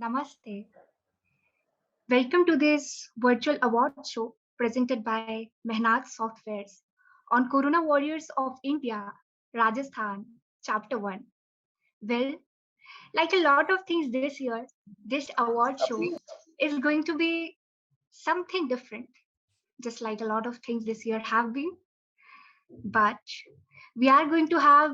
Namaste. Welcome to this virtual award show presented by Mehnat Softwares on Corona Warriors of India, Rajasthan, Chapter 1. Well, like a lot of things this year, this award show is going to be something different, just like a lot of things this year have been. But we are going to have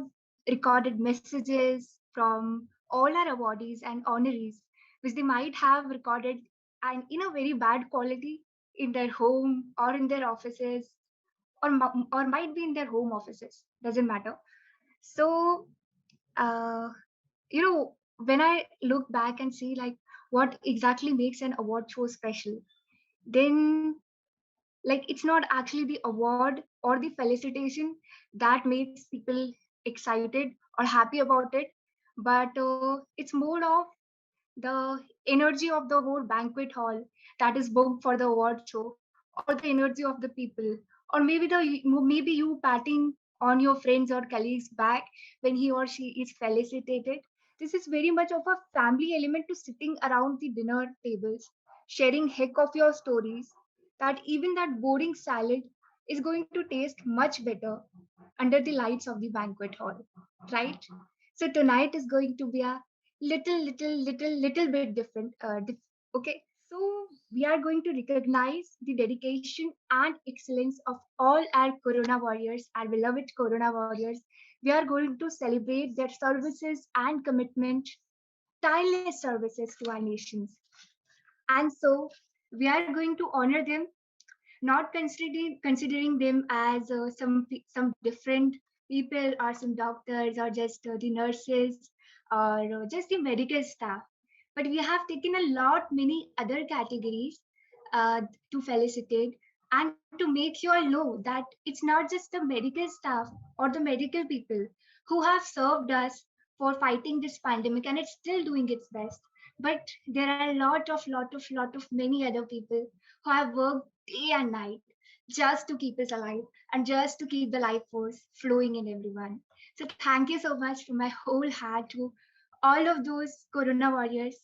recorded messages from all our awardees and honorees, which they might have recorded and in a very bad quality in their home or in their offices or might be in their home offices. Doesn't matter. So, uh, when I look back and see like what exactly makes an award show special, then like it's not actually the award or the felicitation that makes people excited or happy about it, but it's more of the energy of the whole banquet hall that is booked for the award show, or the energy of the people, or maybe you patting on your friends or colleagues back when he or she is felicitated. This is very much of a family element to sitting around the dinner tables, sharing heck of your stories, that even that boring salad is going to taste much better under the lights of the banquet hall, right? So tonight is going to be a little bit different. Okay, so we are going to recognize the dedication and excellence of all our Corona warriors, our beloved Corona warriors. We are going to celebrate their services and commitment, tireless services to our nations. And so we are going to honor them, not considering them as some different people or some doctors or just the nurses or just the medical staff, but we have taken a lot many other categories uh, to felicitate and to make you all know that it's not just the medical staff or the medical people who have served us for fighting this pandemic and it's still doing its best, but there are a lot of many other people who have worked day and night just to keep us alive and just to keep the life force flowing in everyone. So thank you so much from my whole heart to all of those Corona warriors.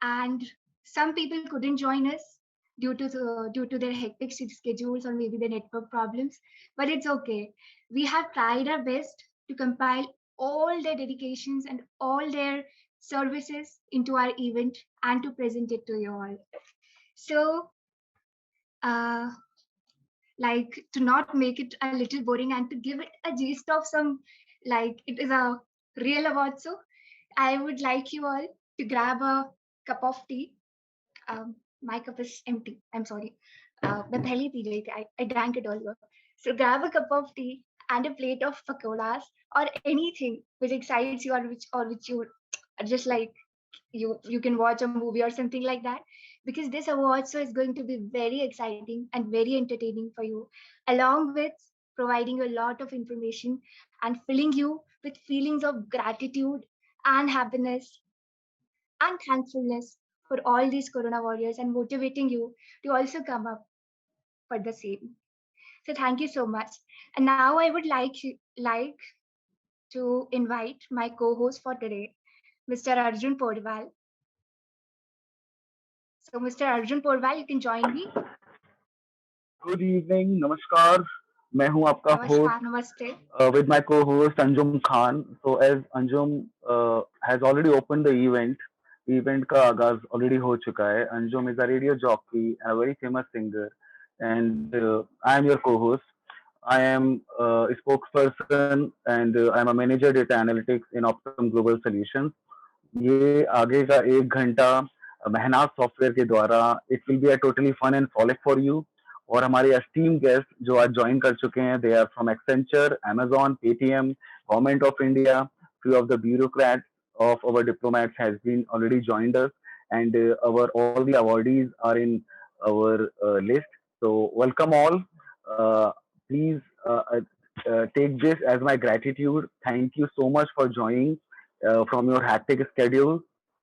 And some people couldn't join us due to their hectic schedules or maybe the network problems, but it's okay. We have tried our best to compile all their dedications and all their services into our event and to present it to you all. So, uh, like to not make it a little boring and to give it a gist of some, like it is a real award. So I would like you all to grab a cup of tea. My cup is empty. I'm sorry. मैं पहले ही P गई थी. I drank it all. So grab a cup of tea and a plate of pakoras or anything which excites you or which you just like you can watch a movie or something like that, because this award show is going to be very exciting and very entertaining for you, along with providing you a lot of information and filling you with feelings of gratitude and happiness and thankfulness for all these Corona warriors and motivating you to also come up for the same. So thank you so much. And now I would like to invite my co-host for today, Mr. Arjun Podwal. So Mr. Arjun Porwal, you can join me. Good evening, namaskar. मैं हूँ आपका Namaskar, host namaste. with my co-host Anjum Khan. So as Anjum has already opened the event का आगाज already हो चुका है. Anjum is a radio jockey and a very famous singer, and I am your co-host. I am a spokesperson and I am a manager data analytics in Optum Global Solutions. ये आगे का 1 घंटा मेहनत software के द्वारा it will be a totally fun and frolic for you. और हमारे esteem guest जो आज ज्वाइन कर चुके हैं, they are from Accenture, Amazon, Paytm, government of India. Few of the bureaucrats of our diplomats has been already joined us, and our all the awardees are in our list. So welcome all. Uh, Please take this as my gratitude. Thank you so much for joining from your hectic schedule.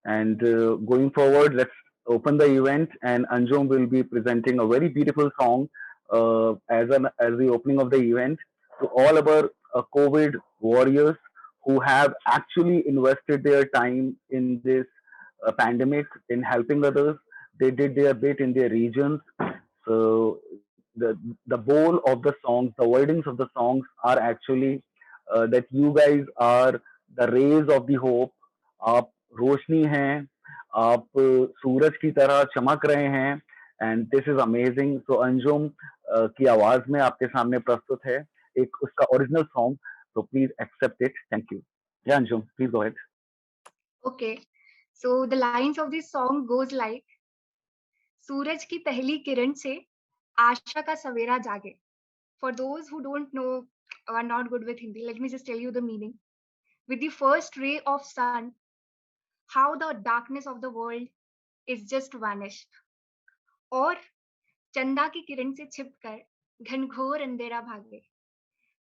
And going forward, let's open the event, and Anjum will be presenting a very beautiful song as the opening of the event to all our COVID warriors who have actually invested their time in this pandemic in helping others. They did their bit in their regions. So the bowl of the songs, the wordings of the songs are actually that you guys are the rays of the hope. आप रोशनी हैं, आप सूरज की तरह चमक रहे हैं, and this is amazing. सो अंजुम की आवाज में आपके सामने प्रस्तुत है एक उसका original song. So please accept it. Thank you. Yeah, Anjum, please go ahead. Okay. So the lines of this song goes like, सूरज की पहली किरण से आशा का सवेरा जागे. For those who don't know or are not good with Hindi, let me just tell you the meaning. With the first ray of sun, how the darkness of the world is just vanished. और चंदा की किरण से छिपकर घनघोर अंधेरा भागे.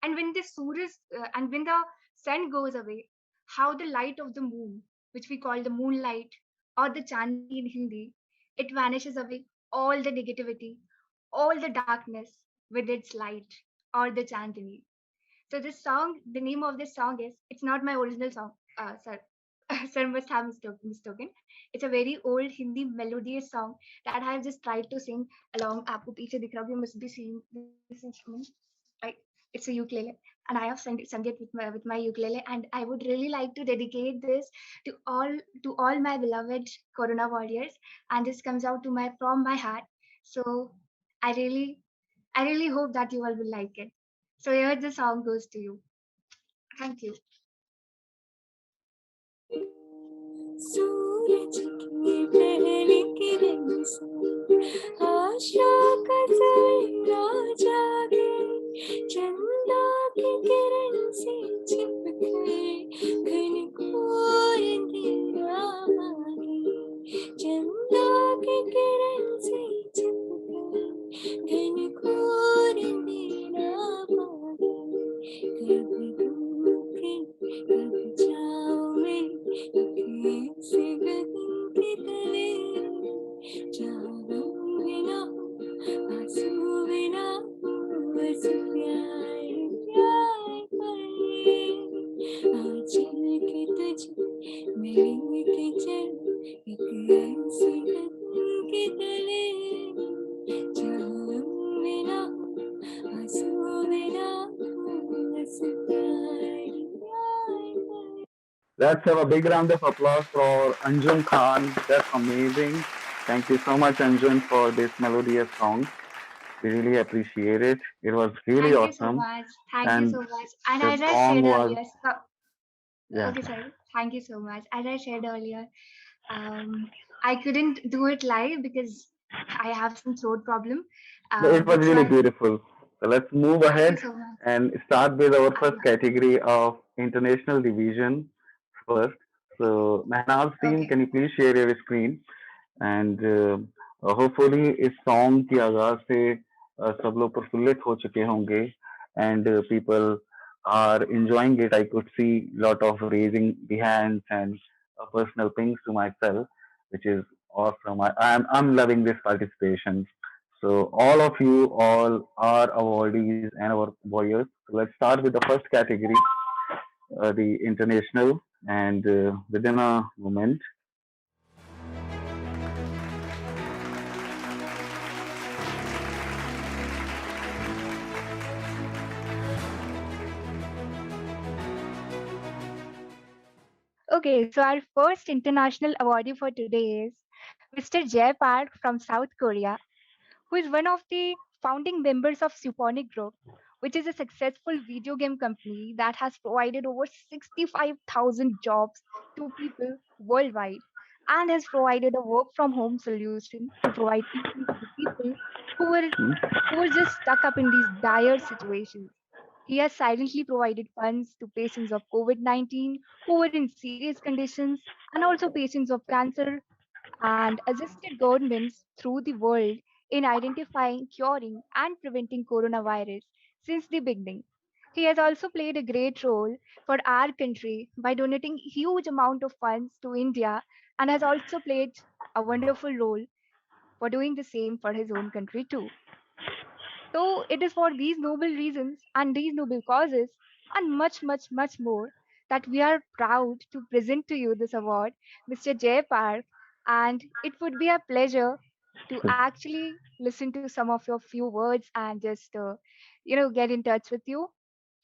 And when the Suraj and when the sun goes away, how the light of the moon, which we call the moonlight or the Chandni in Hindi, it vanishes away all the negativity, all the darkness with its light or the Chandni. So this song, the name of this song is, it's not my original song, sir. Sir must have mistaken. It's a very old Hindi melodious song that I have just tried to sing along. आपको पीछे दिख रहा होगा, you must be seeing this instrument. Right? It's a ukulele, and I have sung it with my ukulele. And I would really like to dedicate this to all my beloved Corona warriors. And this comes out to my from my heart. So I really hope that you all will like it. So here the song goes to you. Thank you. सूरज की पहली किरण से आशा का सवेरा जागे, चंदा की किरण से छिपके घनघोर अंधेरा भागे, चंदा की किरण से छिपके घनघोर अंधेरा भागे. कभी धूप कभी छाँव में से गगन के तले, जहाँ गम बिना हो आंसू बिना हो, बस प्यार प्यार करे. आंचल के तुझे मैं लेके चल एक ऐसी गगन के तले, जहाँ गम बिना हो आंसू बिना हो, बस प्यार प्यार करे. Let's have a big round of applause for Anjum Khan. That's amazing. Thank you so much, Anjum, for this melodious song. We really appreciate it. It was really Thank you so awesome. much. Thank you And so much. And the as I song said was, earlier, yeah. okay, sorry. Thank you so much. As I said earlier, I couldn't do it live because I have some throat problem. It was That's really why. beautiful. So let's move Thank you ahead so much. and start with our first Yeah. category of international division first. So, Mehnaz team, Okay. can you please share your screen? And hopefully इस song की आगाज से सब लोग प्रफुल्लित हो चुके होंगे and people are enjoying it. I could see lot of raising the hands and personal things to myself, which is awesome. I'm loving this participation. So all of you all are awardees and our warriors. So let's start with the first category, the international, and within a moment. Okay, so our first international awardee for today is Mr. Jay Park from South Korea, who is one of the founding members of Suponic Group, which is a successful video game company that has provided over 65,000 jobs to people worldwide and has provided a work from home solution to provide people to the people who were who were just stuck up in these dire situations. He has silently provided funds to patients of COVID 19 who were in serious conditions and also patients of cancer, and assisted governments through the world in identifying, curing, and preventing coronavirus since the beginning. He has also played a great role for our country by donating huge amount of funds to India, and has also played a wonderful role for doing the same for his own country too. So it is for these noble reasons and these noble causes and much, much, much more that we are proud to present to you this award, Mr. Jay Park, and it would be a pleasure to actually listen to some of your few words and just get in touch with you.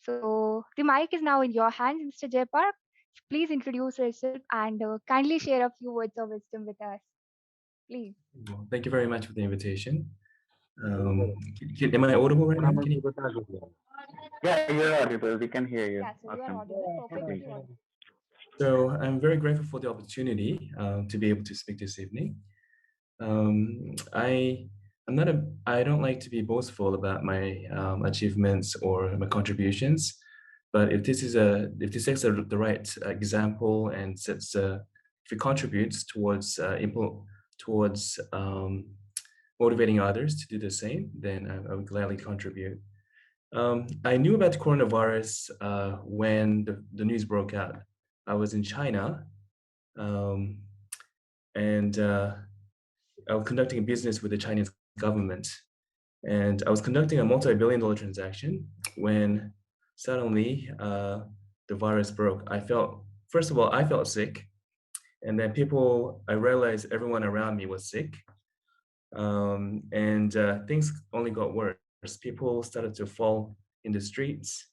So the mic is now in your hands, Mr. Jay Park. Please introduce yourself and kindly share a few words of wisdom with us, please. Well, thank you very much for the invitation. Am I audible right now? Can you? Yeah, you're audible. We can hear you. Yeah, so you are Awesome. audible, perfectly audible. So I'm very grateful for the opportunity to be able to speak this evening. I don't like to be boastful about my achievements or my contributions, but if this sets the right example and if it contributes towards towards motivating others to do the same, then I would gladly contribute. I knew about coronavirus when the news broke out. I was in China, um, and I was conducting business with the Chinese government. And I was conducting a multi-billion-dollar transaction when suddenly the virus broke. First of all, I felt sick. And then I realized everyone around me was sick. And things only got worse. People started to fall in the streets.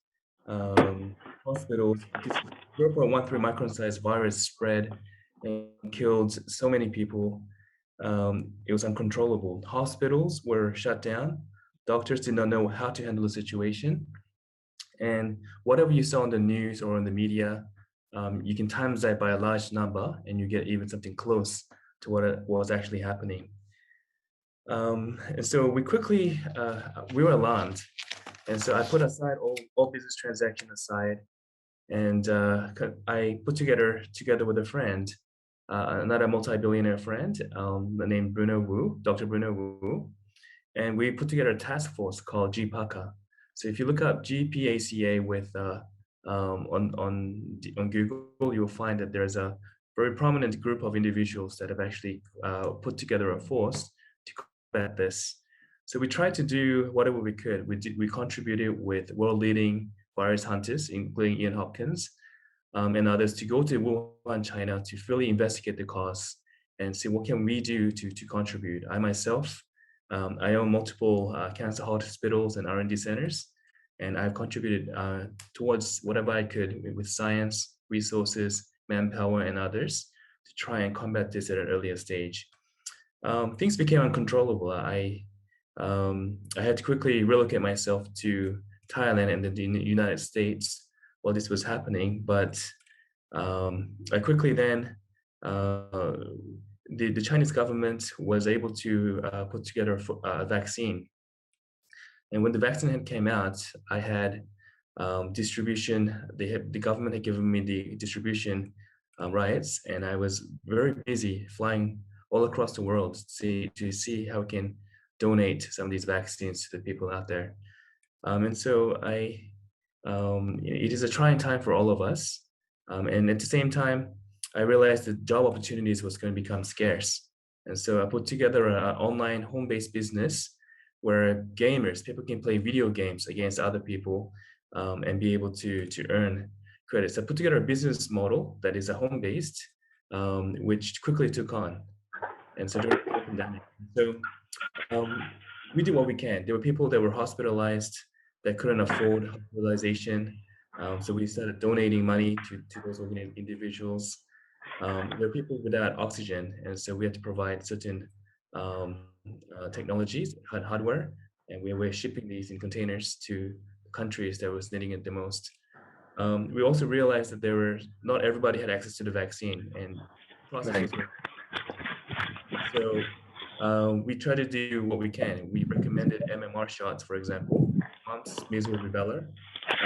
Hospitals, this 0.13 micron size virus spread and killed so many people. It was uncontrollable. Hospitals were shut down. Doctors did not know how to handle the situation. And whatever you saw on the news or on the media, you can times that by a large number and you get even something close to what was actually happening. And so we were alarmed. And so I put aside all business transaction aside, and I put together with a friend, another multi-billionaire friend, named Bruno Wu, Dr. Bruno Wu, and we put together a task force called GPACA. So if you look up GPACA on Google, you'll find that there's a very prominent group of individuals that have actually put together a force to combat this. So we tried to do whatever we could. We contributed with world-leading virus hunters, including Ian Hopkins, and others, to go to Wuhan, China, to fully investigate the cause and see what can we do to contribute. I myself, I own multiple cancer hospitals and R&D centers, and I've contributed towards whatever I could with science, resources, manpower, and others to try and combat this at an earlier stage. Things became uncontrollable. I had to quickly relocate myself to Thailand and then the United States while this was happening. But I quickly then, the Chinese government was able to put together a vaccine. And when the vaccine had came out, I had distribution. The government had given me the distribution rights, and I was very busy flying all across the world to see how we can donate some of these vaccines to the people out there. And so it is a trying time for all of us. And at the same time, I realized that job opportunities was going to become scarce. And so I put together an online home-based business where people can play video games against other people and be able to earn credits. I put together a business model that is a home-based, which quickly took on. And so during the pandemic, we did what we can. There were people that were hospitalized that couldn't afford hospitalization. So we started donating money to those individuals. There are people without oxygen, and so we had to provide certain technologies, hardware, and we were shipping these in containers to countries that was needing it the most. We also realized that not everybody had access to the vaccine, and the process was so we try to do what we can. We recommended MMR shots, for example, mumps, measles, rubella,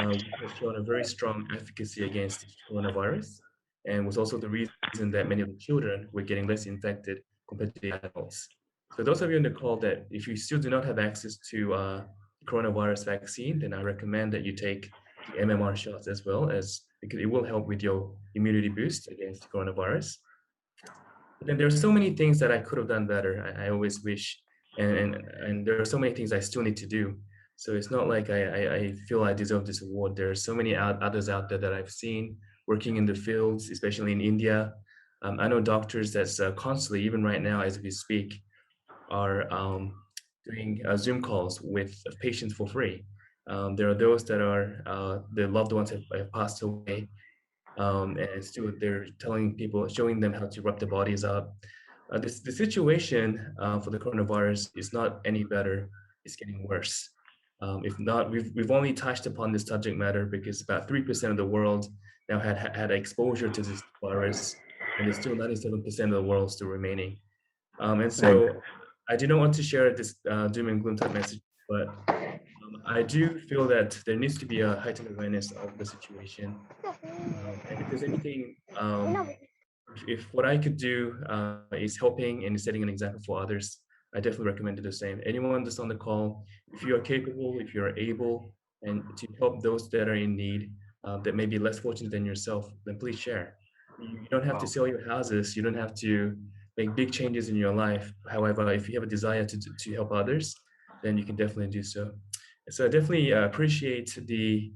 which has shown a very strong efficacy against coronavirus, and was also the reason that many of the children were getting less infected compared to the adults. So those of you on the call that if you still do not have access to coronavirus vaccine, then I recommend that you take the MMR shots as well, because it will help with your immunity boost against coronavirus. But then there are so many things that I could have done better. I always wish, and there are so many things I still need to do. So it's not like I feel I deserve this award. There are so many others out there that I've seen working in the fields, especially in India. I know doctors that's constantly, even right now as we speak, are doing Zoom calls with patients for free. There are those that are their loved ones have passed away, and still they're telling people, showing them how to wrap their bodies up. The situation for the coronavirus is not any better; it's getting worse. If not, we've only touched upon this subject matter because about 3% of the world now had exposure to this virus, and there's still 97% of the world still remaining. And Right. so I do not want to share this doom and gloom type message, but I do feel that there needs to be a heightened awareness of the situation. And if there's anything, if what I could do is helping and setting an example for others, I definitely recommend do the same. Anyone that's on the call, if you are capable, if you are able, and to help those that are in need, that may be less fortunate than yourself, then please share. You don't have to Wow. sell your houses. You don't have to make big changes in your life. However, if you have a desire to help others, then you can definitely do so. So I definitely appreciate the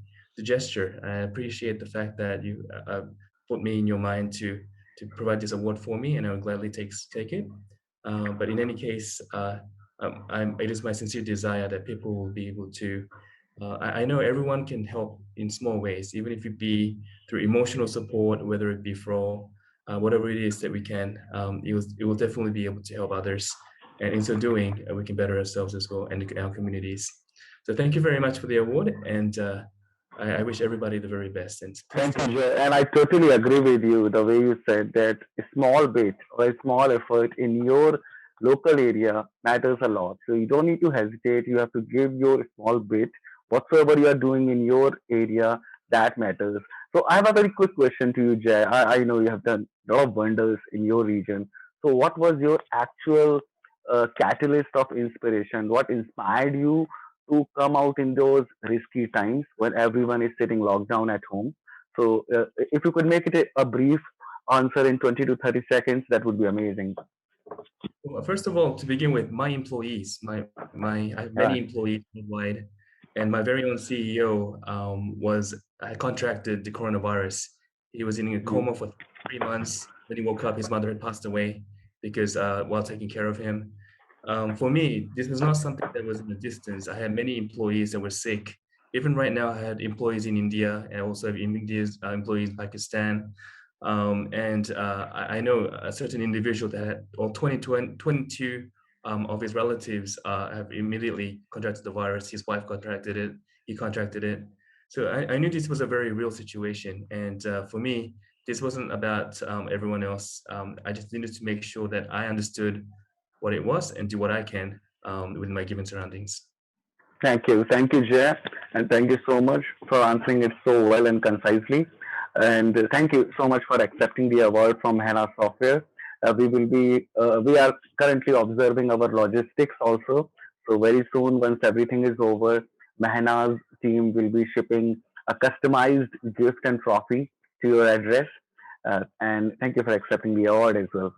gesture. I appreciate the fact that you put me in your mind to provide this award for me, and I will gladly take it. But in any case, it is my sincere desire that people will be able to. I know everyone can help in small ways, even if it be through emotional support, whether it be for whatever it is that we can. It will definitely be able to help others, and in so doing, we can better ourselves as well and our communities. So thank you very much for the award, and I wish everybody the very best. And please Thank stay. you, Jay. And I totally agree with you the way you said that a small bit or a small effort in your local area matters a lot. So you don't need to hesitate. You have to give your small bit, whatsoever you are doing in your area, that matters. So I have a very quick question to you, Jay. I know you have done a lot of wonders in your region. So what was your actual catalyst of inspiration? What inspired you to come out in those risky times when everyone is sitting locked down at home? So, if you could make it a brief answer in 20 to 30 seconds, that would be amazing. Well, first of all, to begin with, my employees, I have many Right. employees worldwide, and my very own CEO I contracted the coronavirus. He was in a Mhm. coma for 3 months. When he woke up, his mother had passed away because while taking care of him. For me, this was not something that was in the distance. I had many employees that were sick. Even right now, I had employees in India and also have India's employees in Pakistan. And I know a certain individual that had, or 22 of his relatives have immediately contracted the virus. His wife contracted it, he contracted it. So I knew this was a very real situation. And for me, this wasn't about everyone else. I just needed to make sure that I understood what it was and do what I can with my given surroundings. Thank you, Jay, and thank you so much for answering it so well and concisely. And thank you so much for accepting the award from Hana Software. We are currently observing our logistics also. So very soon, once everything is over, Mahana's team will be shipping a customized gift and trophy to your address. And thank you for accepting the award as well.